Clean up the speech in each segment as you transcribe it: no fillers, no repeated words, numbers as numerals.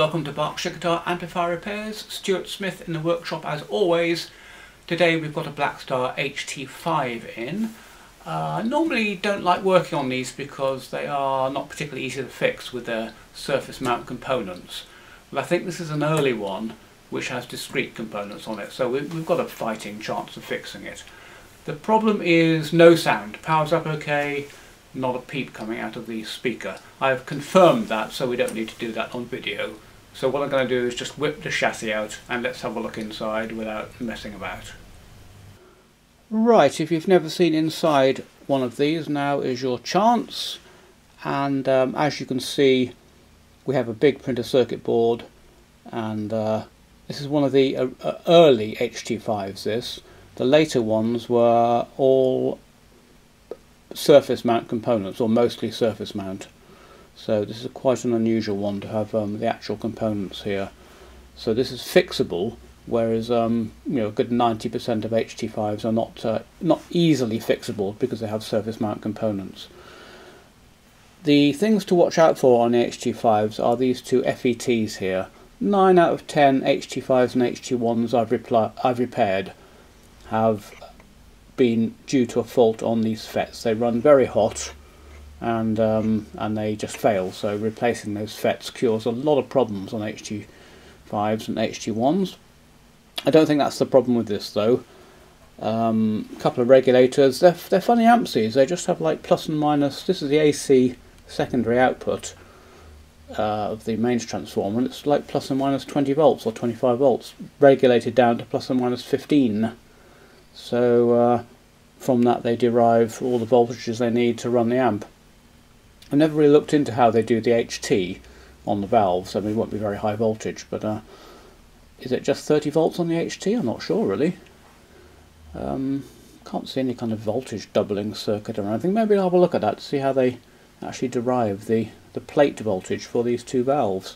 welcome to Berkshire Guitar Amplifier Repairs. Stuart Smith in the workshop as always. Today we've got a Blackstart HT5 in. Normally don't like working on these because they are not particularly easy to fix with their surface mount components. But I think this is an early one which has discrete components on it, so we've got a fighting chance of fixing it. The problem is no sound. Power's up okay. Not a peep coming out of the speaker. I've confirmed that, so we don't need to do that on video. So what I'm going to do is just whip the chassis out and let's have a look inside without messing about. Right, if you've never seen inside one of these, now is your chance. And as you can see, we have a big printed circuit board, and this is one of the early HT5s. The later ones were all surface mount components, or mostly surface mount, so this is quite an unusual one to have the actual components here. So this is fixable, whereas you know, a good 90% of HT5s are not easily fixable because they have surface mount components. The things to watch out for on the HT5s are these two FETs here. 9 out of 10 HT5s and HT1s I've repaired have been due to a fault on these FETs. They run very hot and they just fail, so replacing those FETs cures a lot of problems on HT5s and HT1s. I don't think that's the problem with this though. A couple of regulators, they're funny amps these. They just have like plus and minus. This is the AC secondary output of the mains transformer, and it's like plus and minus 20 volts or 25 volts regulated down to plus and minus 15. So from that they derive all the voltages they need to run the amp. I've never really looked into how they do the HT on the valves. I mean, it won't be very high voltage, but is it just 30 volts on the HT? I'm not sure really. Can't see any kind of voltage doubling circuit or anything. Maybe I'll have a look at that to see how they actually derive the plate voltage for these two valves.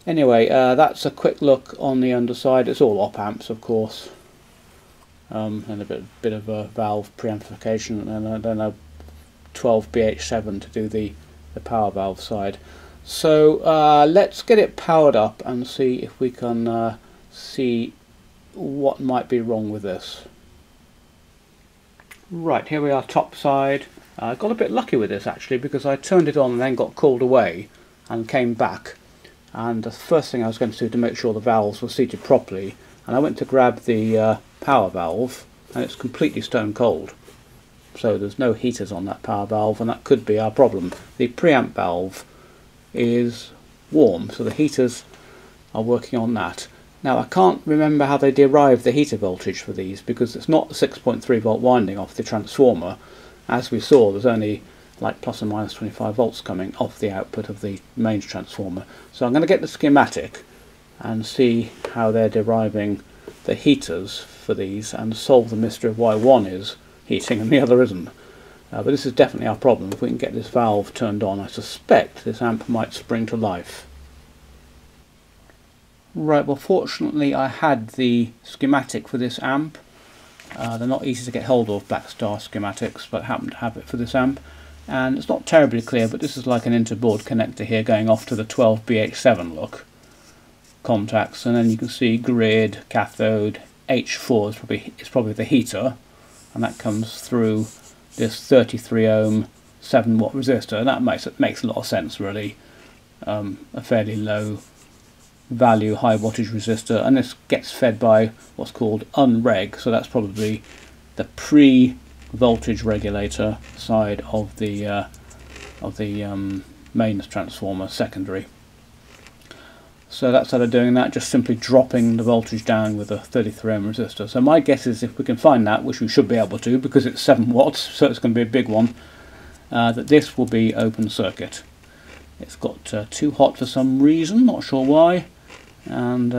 Anyway, that's a quick look on the underside. It's all op amps, of course. And a bit of a valve preamplification, and then a 12BH7 to do the power valve side. So let's get it powered up and see if we can see what might be wrong with this. Right, here we are top side. I got a bit lucky with this actually, because I turned it on and then got called away and came back, and the first thing I was going to do to make sure the valves were seated properly, and I went to grab the power valve, and it's completely stone cold. So there's no heaters on that power valve, and that could be our problem. The preamp valve is warm, so the heaters are working on that. Now I can't remember how they derive the heater voltage for these, because it's not the 6.3 volt winding off the transformer. As we saw, there's only like plus and minus 25 volts coming off the output of the mains transformer. So I'm going to get the schematic and see how they're deriving the heaters for these and solve the mystery of why one is heating and the other isn't. But this is definitely our problem. If we can get this valve turned on, I suspect this amp might spring to life. Right, well fortunately I had the schematic for this amp. They're not easy to get hold of, Blackstart schematics, but I happen to have it for this amp. And it's not terribly clear, but this is like an interboard connector here going off to the 12BH7 look contacts, and then you can see grid, cathode, H4 is probably the heater, and that comes through this 33 ohm 7 watt resistor, and that makes a lot of sense really. A fairly low value high voltage resistor, and this gets fed by what's called unreg, so that's probably the pre-voltage regulator side of the mains transformer secondary. So that's how they're doing that, just simply dropping the voltage down with a 33 ohm resistor. So my guess is if we can find that, which we should be able to because it's 7 watts, so it's going to be a big one, that this will be open circuit. It's got too hot for some reason, not sure why, and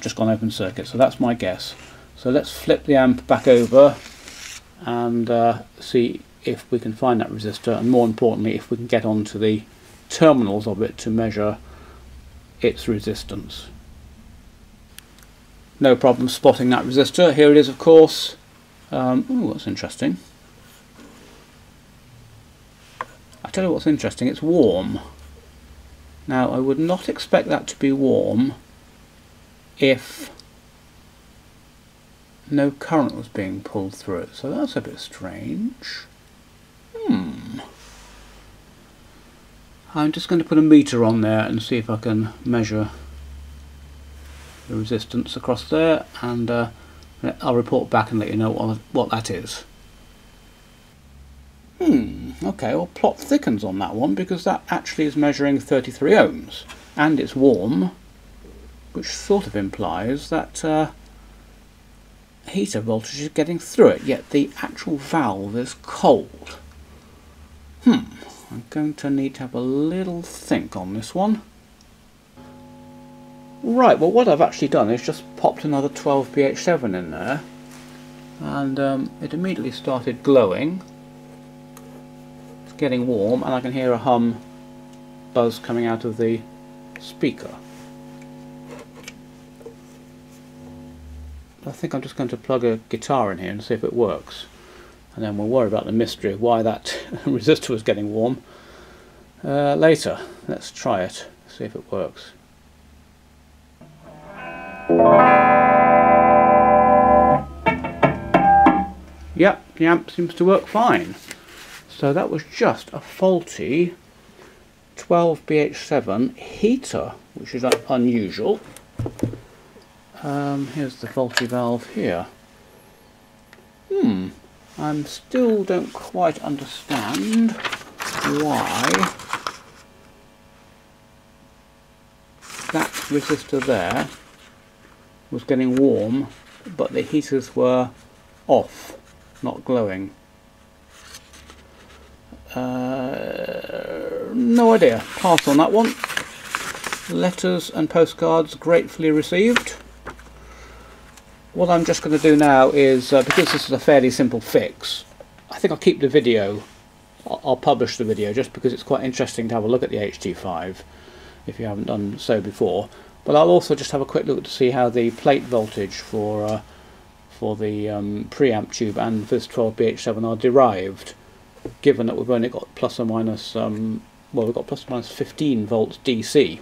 just gone open circuit, so that's my guess. So let's flip the amp back over and see if we can find that resistor, and more importantly if we can get onto the terminals of it to measure its resistance. No problem spotting that resistor. Here it is, of course. Oh, that's interesting. I tell you what's interesting, it's warm. Now I would not expect that to be warm if no current was being pulled through it, so that's a bit strange. I'm just going to put a meter on there and see if I can measure the resistance across there, and I'll report back and let you know what that is. Okay, well, plot thickens on that one, because that actually is measuring 33 ohms and it's warm, which sort of implies that heater voltage is getting through it, yet the actual valve is cold. I'm going to need to have a little think on this one. Right, well, what I've actually done is just popped another 12BH7 in there, and it immediately started glowing. It's getting warm, and I can hear a hum buzz coming out of the speaker. I think I'm just going to plug a guitar in here and see if it works, and then we'll worry about the mystery of why that resistor was getting warm later. Let's try it, see if it works. Yep, the amp seems to work fine. So that was just a faulty 12BH7 heater, which is unusual. Here's the faulty valve here. I still don't quite understand why that resistor there was getting warm, but the heaters were off, not glowing. No idea. Pass on that one. Letters and postcards gratefully received. What I'm just going to do now is, because this is a fairly simple fix, I think I'll keep the video. I'll publish the video just because it's quite interesting to have a look at the HT5 if you haven't done so before. But I'll also just have a quick look to see how the plate voltage for the preamp tube and this 12BH7 are derived, given that we've only got plus or minus, well, we've got plus or minus 15 volts DC,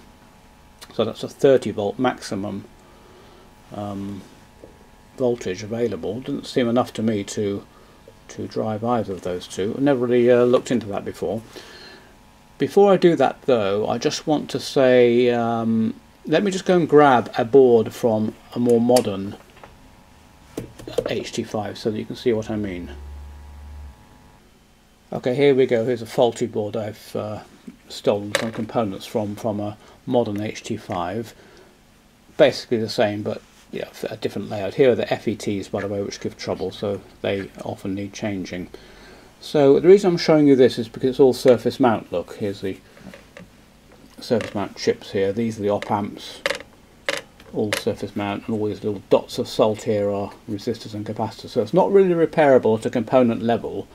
so that's a 30 volt maximum voltage available. Doesn't seem enough to me to drive either of those two. I've never really looked into that before. Before I do that though, I just want to say, let me just go and grab a board from a more modern HT5 so that you can see what I mean. Okay, here we go. Here's a faulty board I've stolen some components from a modern HT5. Basically the same, but yeah, a different layout. Here are the FETs, by the way, which give trouble, so they often need changing. So the reason I'm showing you this is because it's all surface mount. Look, here's the surface mount chips here. These are the op amps, all surface mount, and all these little dots of salt here are resistors and capacitors. So it's not really repairable at a component level.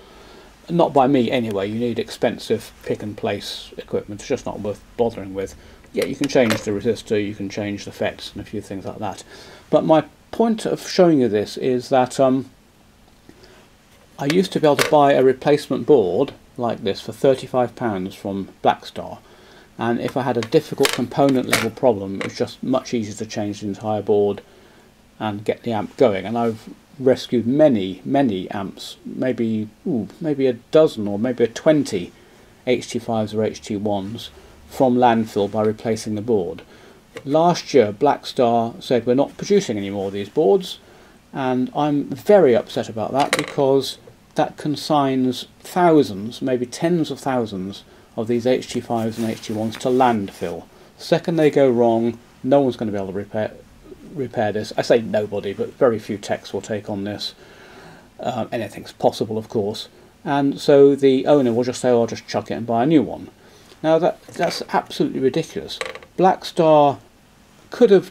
Not by me anyway. You need expensive pick and place equipment. It's just not worth bothering with. Yeah, you can change the resistor, you can change the FETs and a few things like that. But my point of showing you this is that I used to be able to buy a replacement board like this for £35 from Blackstart, and if I had a difficult component level problem, it was just much easier to change the entire board and get the amp going. And I've rescued many amps, maybe a dozen or maybe 20 HT5s or HT1s from landfill by replacing the board. Last year Blackstar said we're not producing any more of these boards, and I'm very upset about that, because that consigns thousands, maybe tens of thousands of these HT5s and HT1s to landfill. The second they go wrong, no one's going to be able to repair this. I say nobody, but very few techs will take on this. Anything's possible, of course, and so the owner will just say, oh, I'll just chuck it and buy a new one. Now that's absolutely ridiculous. Blackstar could have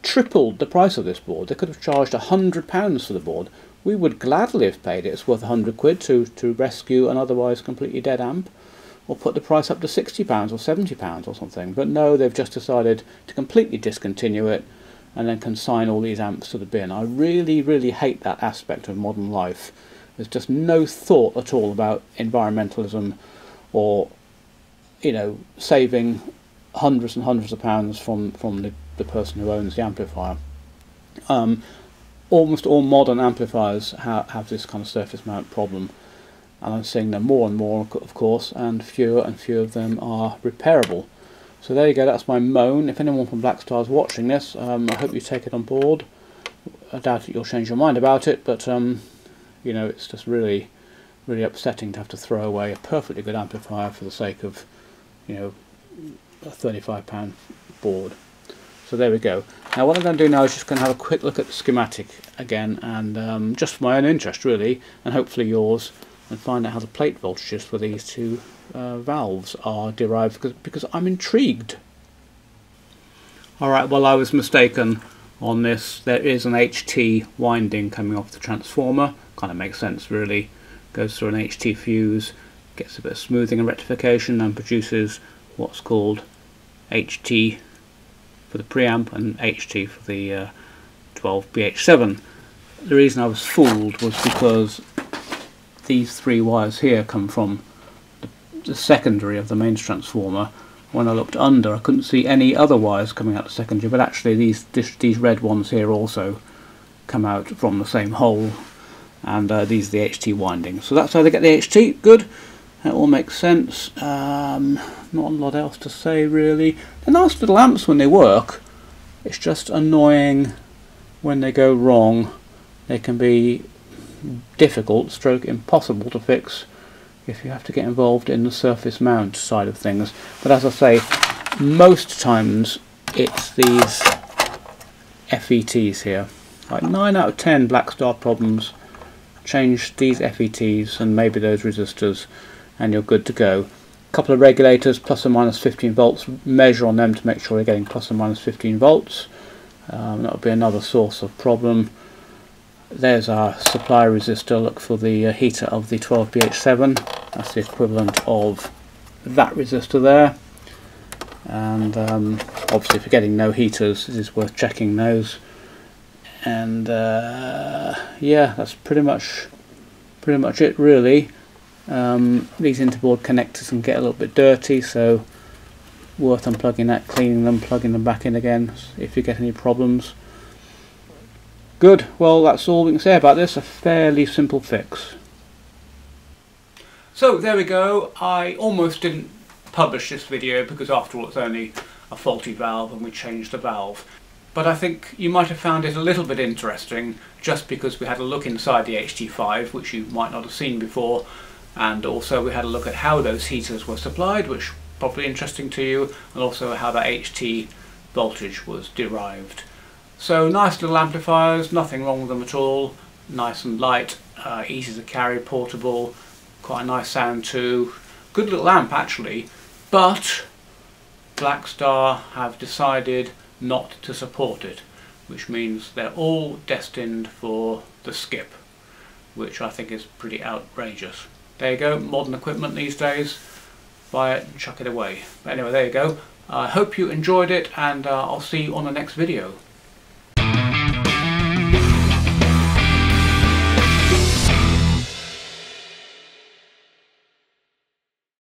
tripled the price of this board. They could have charged £100 for the board. We would gladly have paid it. It's worth 100 quid to rescue an otherwise completely dead amp, or put the price up to £60 or £70 or something. But no, they've just decided to completely discontinue it and then consign all these amps to the bin. I really hate that aspect of modern life. There's just no thought at all about environmentalism or, you know, saving hundreds and hundreds of pounds from the person who owns the amplifier. Almost all modern amplifiers have this kind of surface mount problem, and I'm seeing them more and more, of course, and fewer of them are repairable. So there you go, that's my moan. If anyone from Blackstar is watching this, I hope you take it on board. I doubt that you'll change your mind about it, but you know, it's just really upsetting to have to throw away a perfectly good amplifier for the sake of, you know, a £35 board. So there we go. Now what I'm going to do now is just going to have a quick look at the schematic again, and just for my own interest really, and hopefully yours, and find out how the plate voltages for these two valves are derived, because I'm intrigued. Alright, well, I was mistaken on this. There is an HT winding coming off the transformer. Kind of makes sense really. Goes through an HT fuse, gets a bit of smoothing and rectification, and produces what's called HT for the preamp and HT for the 12BH7. The reason I was fooled was because these three wires here come from the secondary of the mains transformer. When I looked under, I couldn't see any other wires coming out the secondary, but actually these red ones here also come out from the same hole, and these are the HT windings. So that's how they get the HT. Good. That all makes sense. Not a lot else to say really. They're nice little amps when they work. It's just annoying when they go wrong. They can be difficult, stroke impossible to fix if you have to get involved in the surface mount side of things. But as I say, most times it's these FETs here. Like 9 out of 10 Blackstar problems, change these FETs and maybe those resistors, and you're good to go. A couple of regulators, plus or minus 15 volts, measure on them to make sure you're getting plus or minus 15 volts. That would be another source of problem. There's our supply resistor. Look for the heater of the 12BH7. That's the equivalent of that resistor there. And obviously if you're getting no heaters, it is worth checking those. And yeah, that's pretty much it really. These interboard connectors can get a little bit dirty, so worth unplugging that, cleaning them, plugging them back in again if you get any problems. Good, well that's all we can say about this, a fairly simple fix. So there we go. I almost didn't publish this video because after all it's only a faulty valve and we changed the valve. But I think you might have found it a little bit interesting just because we had a look inside the HT5, which you might not have seen before, and also we had a look at how those heaters were supplied, which is probably interesting to you, and also how the HT voltage was derived. So nice little amplifiers, nothing wrong with them at all, nice and light, easy to carry, portable, quite a nice sound too. Good little amp actually, but Blackstar have decided not to support it, which means they're all destined for the skip, which I think is pretty outrageous. There you go, modern equipment these days, buy it and chuck it away. But anyway, there you go. I hope you enjoyed it, and I'll see you on the next video.